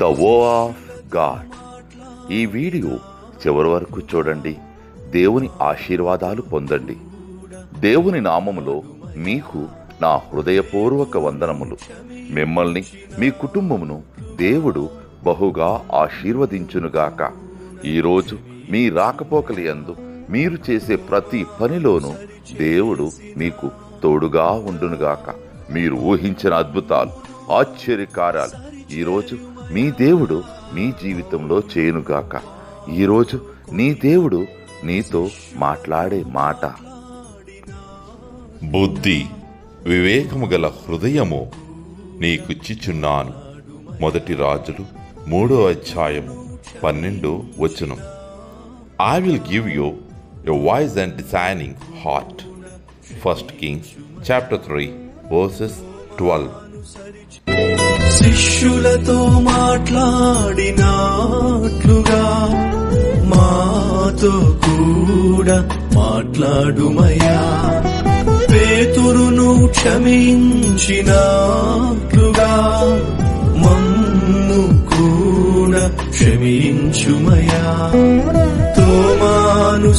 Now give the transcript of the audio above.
The వో of God. ఈ video చివరి వరకు చూడండి. దేవుని ఆశీర్వాదాలు పొందండి. దేవుని నామములో మీకు నా హృదయపూర్వక వందనములు. మిమ్మల్ని మీ కుటుంబమును దేవుడు బహుగా ఆశీర్వదించునుగాక. ఈరోజు మీ రాకపోకలి యందు మీరు చేసే ప్రతి పనిలోనూ దేవుడు మీకు తోడుగా ఉండునుగాక. మీరు ఊహించిన అద్భుతాలు, ఆశ్చర్యకార్యాలు ఈరోజు మీ దేవుడు మీ జీవితంలో చేయునుగాక. ఈరోజు నీ దేవుడు నీతో మాట్లాడే మాట: బుద్ధి వివేకము గల హృదయము నీకు ఇచ్చిచున్నాను. మొదటి రాజులు 3:12. I will give you a wise and discerning heart. 1 Kings chapter 3:12. శిష్యులతో మాట్లాడినట్లుగా మాతో కూడా మాట్లాడుమయ్యా. పేతురును క్షమించినట్లుగా మమ్ము కూడా క్షమించుమయ్యా. తోమాను